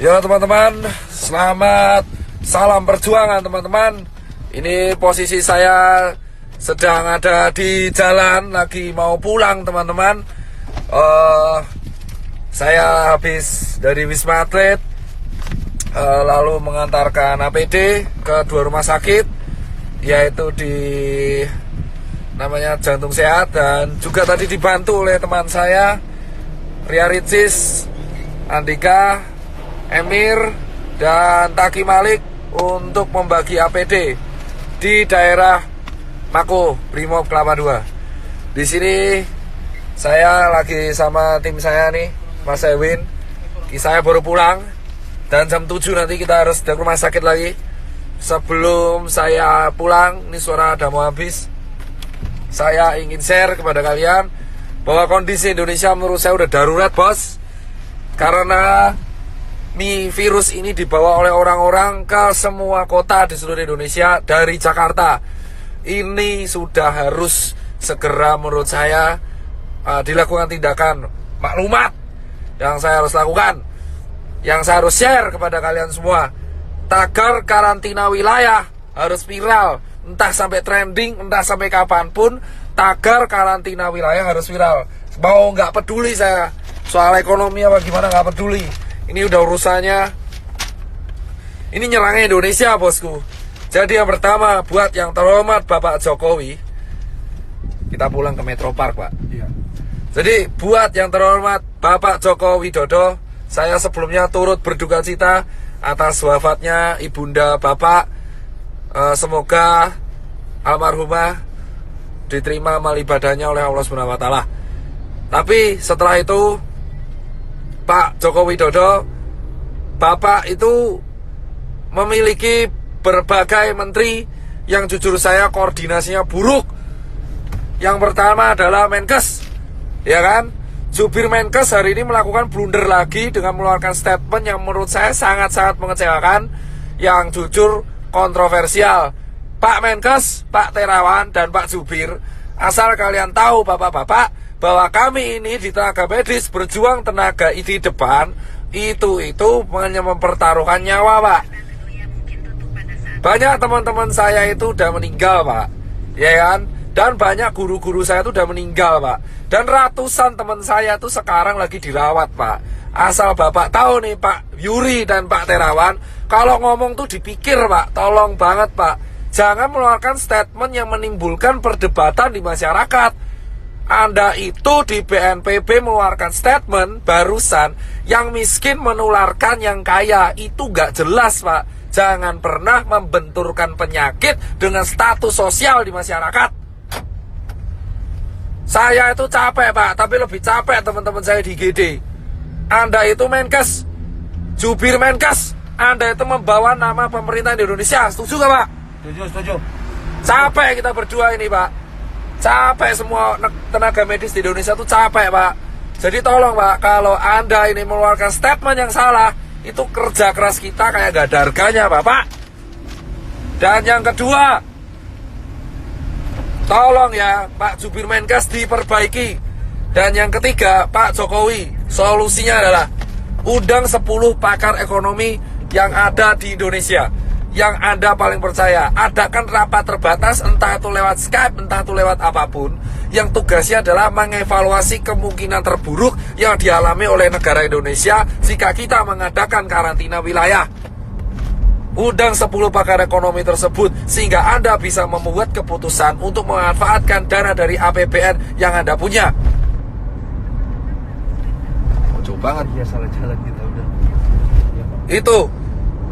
Ya teman-teman, selamat salam perjuangan teman-teman. Ini posisi saya sedang ada di jalan, lagi mau pulang teman-teman. Saya habis dari Wisma Atlet, lalu mengantarkan APD ke 2 rumah sakit, yaitu di namanya Jantung Sehat, dan juga tadi dibantu oleh teman saya Ria Ricis, Andika, Emir, dan Taki Malik untuk membagi APD di daerah Mako Brimob Kelapa II. Di sini saya lagi sama tim saya nih, Mas Ewin. Saya baru pulang dan jam 7 nanti kita harus ke rumah sakit lagi. Sebelum saya pulang, ini suara ada mau habis, saya ingin share kepada kalian bahwa kondisi Indonesia menurut saya udah darurat, bos. Karena virus ini dibawa oleh orang-orang ke semua kota di seluruh Indonesia dari Jakarta. Ini sudah harus segera menurut saya dilakukan tindakan maklumat yang saya harus lakukan, yang saya harus share kepada kalian semua. Tagar karantina wilayah harus viral, entah sampai trending, entah sampai kapanpun. Tagar karantina wilayah harus viral. Mau nggak peduli saya soal ekonomi apa gimana, nggak peduli. Ini udah urusannya, ini nyerangnya Indonesia, bosku. Jadi yang pertama, buat yang terhormat Bapak Jokowi, kita pulang ke Metro Park, Pak. Iya. Jadi buat yang terhormat Bapak Joko Widodo, saya sebelumnya turut berduka cita atas wafatnya ibunda Bapak. Semoga almarhumah diterima amal ibadahnya oleh Allah Subhanahu wa Ta'ala. Tapi setelah itu, Pak Joko Widodo, Bapak itu memiliki berbagai menteri yang jujur saya koordinasinya buruk. Yang pertama adalah Menkes, ya kan? Jubir Menkes hari ini melakukan blunder lagi dengan mengeluarkan statement yang menurut saya sangat-sangat mengecewakan, yang jujur kontroversial. Pak Menkes, Pak Terawan, dan Pak Jubir, asal kalian tahu bapak-bapak, bahwa kami ini di tenaga medis berjuang tenaga di depan itu hanya mempertaruhkan nyawa, Pak. Banyak teman-teman saya itu udah meninggal, Pak, ya kan? Dan banyak guru-guru saya itu udah meninggal, Pak. Dan ratusan teman saya itu sekarang lagi dirawat, Pak. Asal bapak tahu nih, Pak Yuri dan Pak Terawan, kalau ngomong tuh dipikir, Pak. Tolong banget, Pak, jangan mengeluarkan statement yang menimbulkan perdebatan di masyarakat. Anda itu di BNPB mengeluarkan statement barusan, yang miskin menularkan yang kaya. Itu gak jelas, Pak. Jangan pernah membenturkan penyakit dengan status sosial di masyarakat. Saya itu capek, Pak, tapi lebih capek teman-teman saya di GD. Anda itu Menkes, jubir Menkes, Anda itu membawa nama pemerintah Indonesia. Setuju gak, Pak? Setuju. Capek kita berdua ini, Pak. Capek semua tenaga medis di Indonesia tuh capek, Pak. Jadi tolong, Pak, kalau Anda ini mengeluarkan statement yang salah, itu kerja keras kita kayak gak ada harganya, Bapak. Dan yang kedua, tolong ya Pak Jubir Menkes diperbaiki. Dan yang ketiga, Pak Jokowi, solusinya adalah undang 10 pakar ekonomi yang ada di Indonesia, yang Anda paling percaya. Adakan rapat terbatas, entah itu lewat Skype, entah itu lewat apapun, yang tugasnya adalah mengevaluasi kemungkinan terburuk yang dialami oleh negara Indonesia jika kita mengadakan karantina wilayah. Undang 10 pakar ekonomi tersebut, sehingga Anda bisa membuat keputusan untuk memanfaatkan dana dari APBN yang Anda punya. Jauh banget ya, salah jalan kita udah. Itu,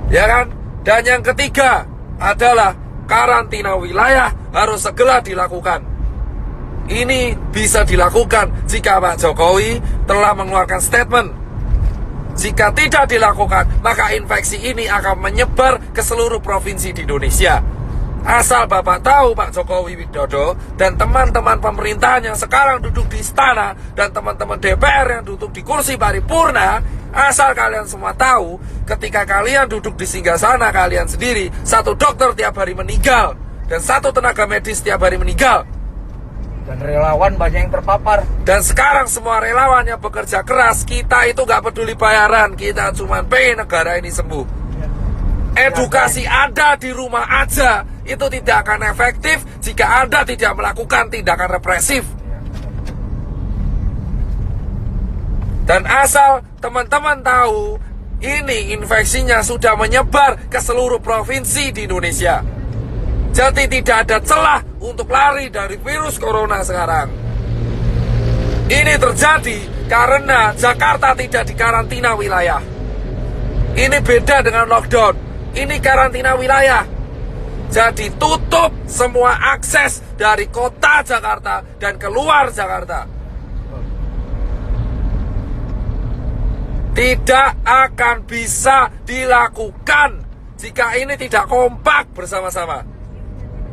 ya kan? Dan yang ketiga adalah karantina wilayah harus segera dilakukan. Ini bisa dilakukan jika Pak Jokowi telah mengeluarkan statement. Jika tidak dilakukan, maka infeksi ini akan menyebar ke seluruh provinsi di Indonesia. Asal Bapak tahu, Pak Jokowi Widodo dan teman-teman pemerintahan yang sekarang duduk di istana, dan teman-teman DPR yang duduk di kursi paripurna, asal kalian semua tahu, ketika kalian duduk di singgasana kalian sendiri, 1 dokter tiap hari meninggal, dan 1 tenaga medis tiap hari meninggal. Dan relawan banyak yang terpapar. Dan sekarang semua relawan yang bekerja keras, kita itu gak peduli bayaran, kita cuma pengen negara ini sembuh. Edukasi Anda di rumah aja itu tidak akan efektif jika Anda tidak melakukan tindakan represif. Dan asal teman-teman tahu, ini infeksinya sudah menyebar ke seluruh provinsi di Indonesia. Jadi tidak ada celah untuk lari dari virus corona sekarang. Ini terjadi karena Jakarta tidak dikarantina wilayah. Ini beda dengan lockdown. Ini karantina wilayah. Jadi tutup semua akses dari kota Jakarta dan keluar Jakarta. Tidak akan bisa dilakukan jika ini tidak kompak bersama-sama.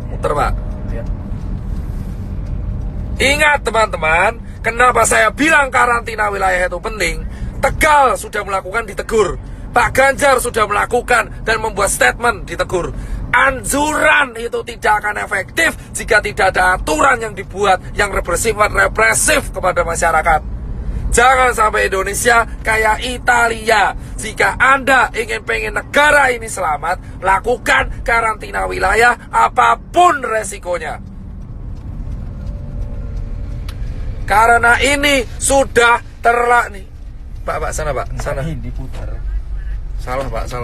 Muter, Pak. Ya. Ingat teman-teman, kenapa saya bilang karantina wilayah itu penting? Tegal sudah melakukan, ditegur. Pak Ganjar sudah melakukan dan membuat statement, ditegur. Anjuran itu tidak akan efektif jika tidak ada aturan yang dibuat yang represif kepada masyarakat. Jangan sampai Indonesia kayak Italia. Jika Anda pengen negara ini selamat, lakukan karantina wilayah apapun resikonya. Karena ini sudah nih. Pak, sana Pak, sana. Ini diputar. Salah Pak. Ya,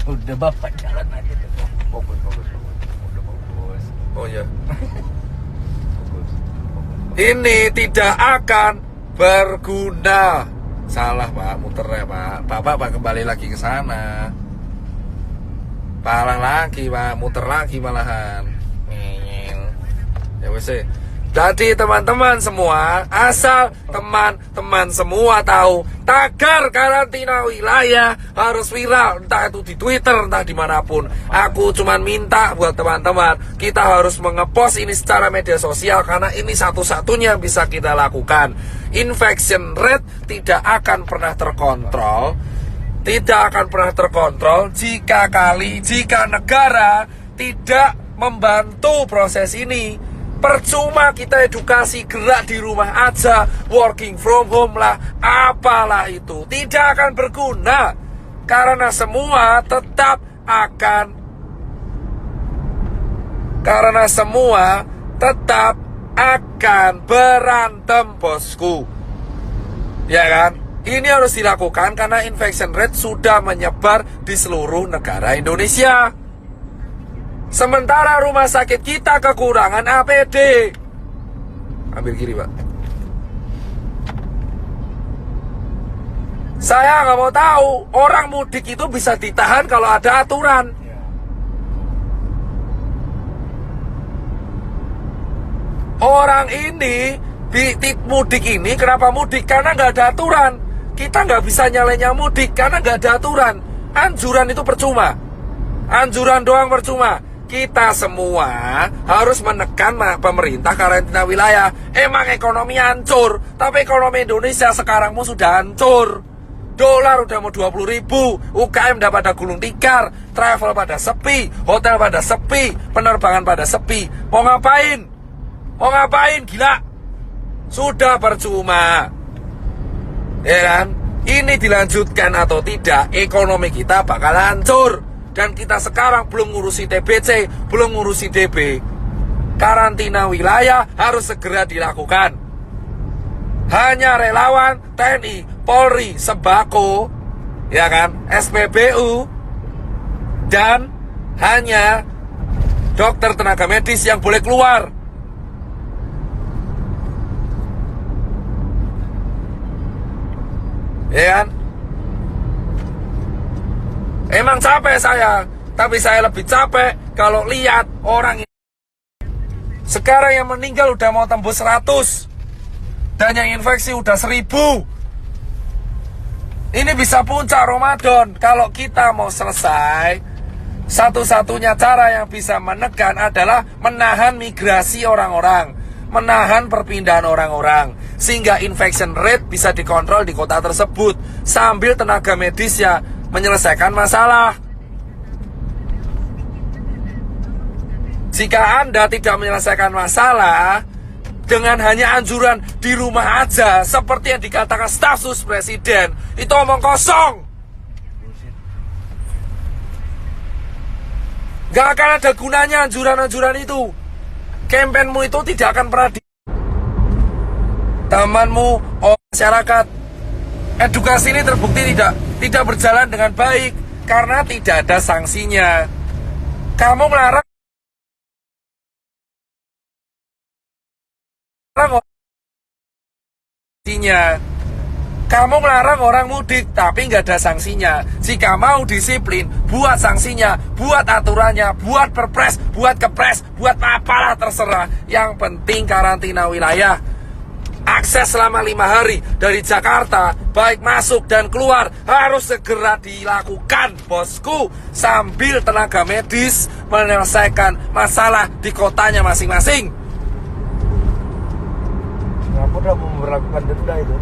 udah Bapak jalan aja tuh. Fokus. Udah fokus. Oh ya. Fokus. Ini tidak akan berguna. Salah Pak, muter ya Pak. Bapak kembali lagi ke sana. Parah lagi Pak, muter lagi malahan. Ya wes. Jadi teman-teman semua, asal teman-teman semua tahu, tagar karantina wilayah harus viral, entah itu di Twitter, entah dimanapun. Aku cuman minta buat teman-teman, kita harus mengepost ini secara media sosial, karena ini satu-satunya yang bisa kita lakukan. Infection rate tidak akan pernah terkontrol, jika negara tidak membantu proses ini. Percuma kita edukasi gerak di rumah aja, working from home lah, apalah itu, tidak akan berguna. Karena semua tetap akan berantem, bosku. Ya kan? Ini harus dilakukan karena infection rate sudah menyebar di seluruh negara Indonesia. Sementara rumah sakit kita kekurangan APD. Ambil kiri Pak. Saya nggak mau tahu orang mudik itu bisa ditahan kalau ada aturan. Orang ini mudik ini kenapa mudik? Karena nggak ada aturan. Kita nggak bisa nyalanya mudik karena nggak ada aturan. Anjuran itu percuma. Anjuran doang percuma. Kita semua harus menekan pemerintah karantina wilayah. Emang ekonomi hancur, tapi ekonomi Indonesia sekarang sudah hancur. Dolar udah mau 20.000, UKM udah pada gulung tikar, travel pada sepi, hotel pada sepi, penerbangan pada sepi. Mau ngapain? Gila? Sudah percuma. Ya kan? Ini dilanjutkan atau tidak, ekonomi kita bakal hancur. Dan kita sekarang belum ngurusi TBC, belum ngurusi DB. Karantina wilayah harus segera dilakukan. Hanya relawan, TNI, Polri, Sembako, ya kan, SPBU, dan hanya dokter tenaga medis yang boleh keluar. Ya kan? Emang capek saya, tapi saya lebih capek kalau lihat orang ini. Sekarang yang meninggal udah mau tembus 100, dan yang infeksi udah 1000. Ini bisa puncak Ramadan. Kalau kita mau selesai, satu-satunya cara yang bisa menekan adalah menahan migrasi orang-orang, menahan perpindahan orang-orang, sehingga infection rate bisa dikontrol di kota tersebut, sambil tenaga medisnya menyelesaikan masalah. Jika Anda tidak menyelesaikan masalah, dengan hanya anjuran di rumah aja seperti yang dikatakan staf sus presiden, itu omong kosong. Gak akan ada gunanya anjuran-anjuran itu. Kampenmu itu tidak akan pernah temanmu, masyarakat. Edukasi ini terbukti tidak berjalan dengan baik karena tidak ada sanksinya. Kamu melarang kamu melarang orang mudik tapi nggak ada sanksinya. Jika mau disiplin, buat sanksinya, buat aturannya, buat perpres, buat kepres, buat apalah terserah. Yang penting karantina wilayah. Akses selama 5 hari dari Jakarta, baik masuk dan keluar, harus segera dilakukan, bosku, sambil tenaga medis menyelesaikan masalah di kotanya masing-masing. Singapura mau memperlakukan denda itu.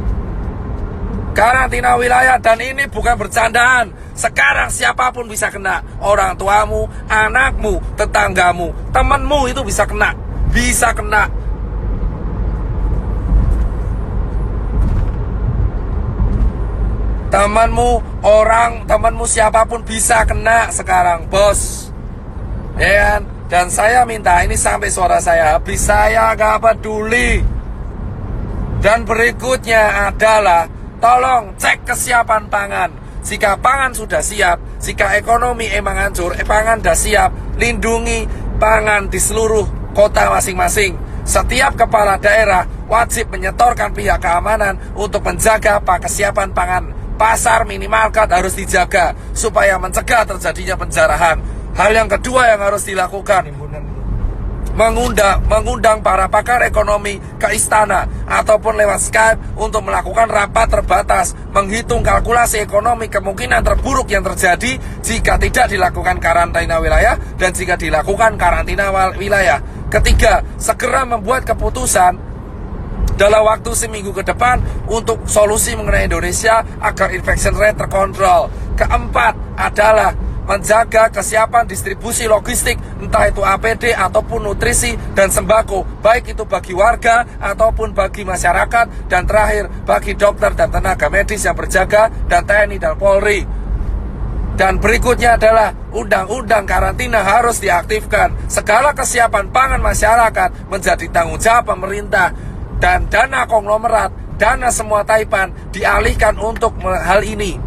Karantina wilayah, dan ini bukan bercandaan. Sekarang siapapun bisa kena. Orang tuamu, anakmu, tetanggamu, temanmu itu bisa kena. Bisa kena. Temanmu siapapun bisa kena sekarang, bos. Ya kan? Dan saya minta ini sampai suara saya habis, saya gak peduli. Dan berikutnya adalah tolong cek kesiapan pangan. Jika pangan sudah siap, jika ekonomi emang hancur, pangan sudah siap, lindungi pangan di seluruh kota masing-masing. Setiap kepala daerah wajib menyetorkan pihak keamanan untuk menjaga kesiapan pangan. Pasar minimarket harus dijaga supaya mencegah terjadinya penjarahan. Hal yang kedua yang harus dilakukan, mengundang para pakar ekonomi ke istana ataupun lewat Skype untuk melakukan rapat terbatas, menghitung kalkulasi ekonomi kemungkinan terburuk yang terjadi jika tidak dilakukan karantina wilayah dan jika dilakukan karantina wilayah. Ketiga, segera membuat keputusan dalam waktu seminggu ke depan untuk solusi mengenai Indonesia agar infection rate terkontrol. Keempat adalah menjaga kesiapan distribusi logistik, entah itu APD ataupun nutrisi dan sembako, baik itu bagi warga ataupun bagi masyarakat. Dan terakhir, bagi dokter dan tenaga medis yang berjaga, dan TNI dan Polri. Dan berikutnya adalah undang-undang karantina harus diaktifkan. Segala kesiapan pangan masyarakat menjadi tanggung jawab pemerintah. Dan dana konglomerat, dana semua taipan dialihkan untuk hal ini.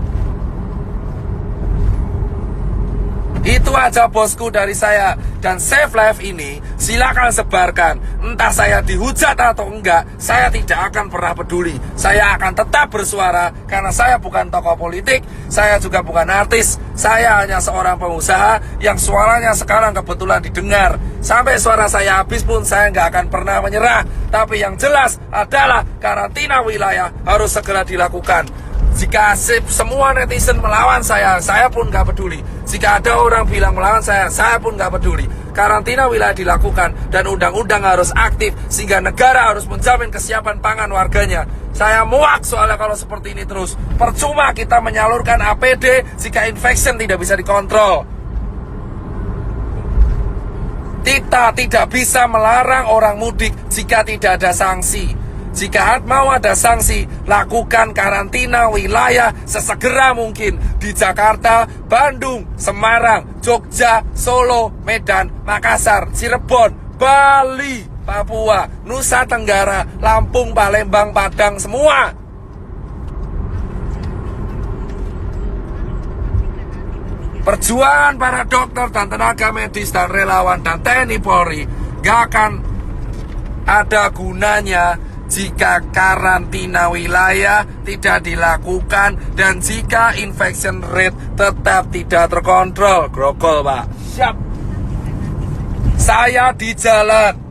Itu aja bosku dari saya. Dan Save Life ini silakan sebarkan. Entah saya dihujat atau enggak, saya tidak akan pernah peduli. Saya akan tetap bersuara karena saya bukan tokoh politik, saya juga bukan artis. Saya hanya seorang pengusaha yang suaranya sekarang kebetulan didengar. Sampai suara saya habis pun saya nggak akan pernah menyerah. Tapi yang jelas adalah karantina wilayah harus segera dilakukan. Jika semua netizen melawan saya pun gak peduli. Jika ada orang bilang melawan saya pun gak peduli. Karantina wilayah dilakukan dan undang-undang harus aktif sehingga negara harus menjamin kesiapan pangan warganya. Saya muak soalnya kalau seperti ini terus. Percuma kita menyalurkan APD jika infection tidak bisa dikontrol. Kita tidak bisa melarang orang mudik jika tidak ada sanksi. Jika mau ada sanksi, lakukan karantina wilayah sesegera mungkin di Jakarta, Bandung, Semarang, Jogja, Solo, Medan, Makassar, Cirebon, Bali, Papua, Nusa Tenggara, Lampung, Palembang, Padang, semua. Perjuangan para dokter dan tenaga medis dan relawan dan TNI Polri gak akan ada gunanya jika karantina wilayah tidak dilakukan dan jika infection rate tetap tidak terkontrol. Grogol, Pak. Siap. Saya di jalan.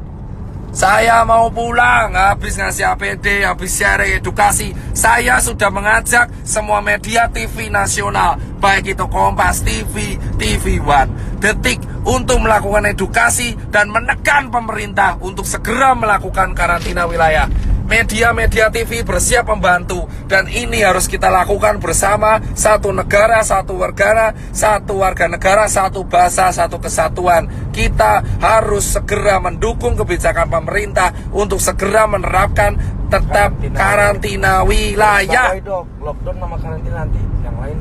Saya mau pulang, habis ngasih APD, habis share edukasi. Saya sudah mengajak semua media TV nasional, baik itu Kompas TV, TV One, Detik, untuk melakukan edukasi dan menekan pemerintah untuk segera melakukan karantina wilayah. media-media TV bersiap membantu. Dan ini harus kita lakukan bersama. Satu negara, satu warga negara, satu bahasa, satu kesatuan. Kita harus segera mendukung kebijakan pemerintah untuk segera menerapkan tetap karantina wilayah. Lockdown sama karantina nanti yang lain.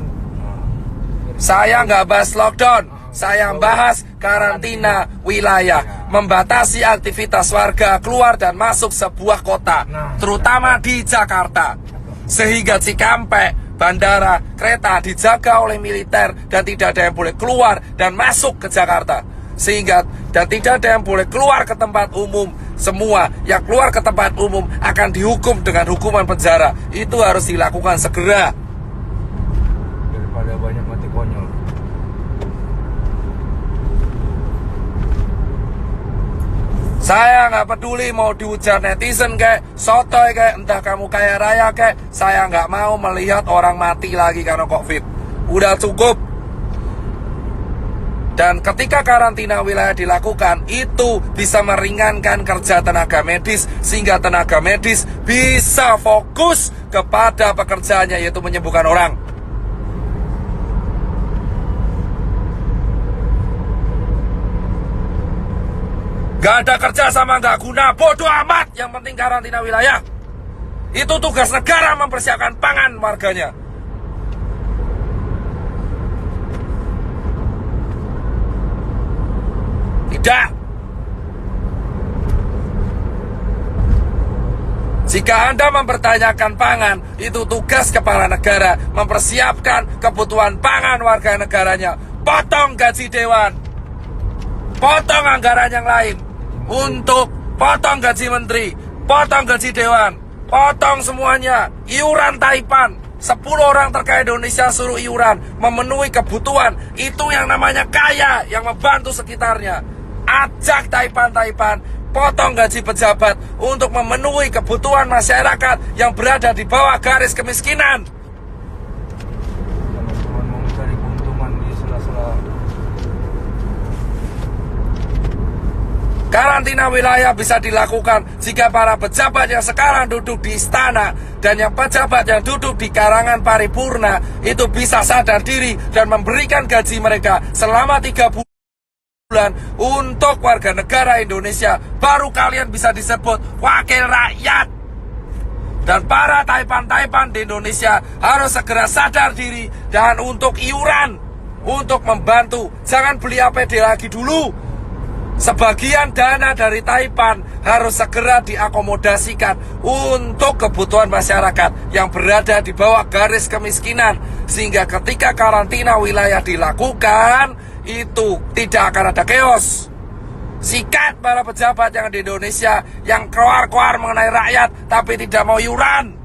Saya nggak bahas lockdown, saya bahas karantina wilayah, membatasi aktivitas warga keluar dan masuk sebuah kota, terutama di Jakarta, sehingga Cikampek, bandara, kereta dijaga oleh militer dan tidak ada yang boleh keluar dan masuk ke Jakarta, sehingga dan tidak ada yang boleh keluar ke tempat umum. Semua yang keluar ke tempat umum akan dihukum dengan hukuman penjara. Itu harus dilakukan segera. Daripada banyak mati konyol. Saya nggak peduli mau dihujat netizen kayak sotoy kayak entah kamu kaya raya kayak, saya nggak mau melihat orang mati lagi karena COVID. Udah cukup. Dan ketika karantina wilayah dilakukan, itu bisa meringankan kerja tenaga medis, sehingga tenaga medis bisa fokus kepada pekerjaannya, yaitu menyembuhkan orang. Gak ada kerja sama gak guna, bodoh amat. Yang penting karantina wilayah. Itu tugas negara mempersiapkan pangan warganya. Tidak. Jika Anda mempertanyakan pangan, itu tugas kepala negara mempersiapkan kebutuhan pangan warga negaranya. Potong gaji dewan, potong anggaran yang lain, untuk potong gaji menteri, potong gaji dewan, potong semuanya. Iuran Taipan, 10 orang terkaya Indonesia suruh iuran, memenuhi kebutuhan. Itu yang namanya kaya, yang membantu sekitarnya. Ajak Taipan, potong gaji pejabat untuk memenuhi kebutuhan masyarakat yang berada di bawah garis kemiskinan. Teman-teman mau mencari keuntungan di sela-sela. Karantina wilayah bisa dilakukan jika para pejabat yang sekarang duduk di istana dan yang pejabat yang duduk di karangan paripurna itu bisa sadar diri dan memberikan gaji mereka selama 3 bulan untuk warga negara Indonesia. Baru kalian bisa disebut wakil rakyat. Dan para Taipan di Indonesia harus segera sadar diri dan untuk iuran, untuk membantu. Jangan beli APD lagi dulu. Sebagian dana dari Taipan harus segera diakomodasikan untuk kebutuhan masyarakat yang berada di bawah garis kemiskinan, sehingga ketika karantina wilayah dilakukan itu tidak akan ada chaos. Sikat para pejabat yang di Indonesia yang keluar-keluar mengenai rakyat tapi tidak mau iuran.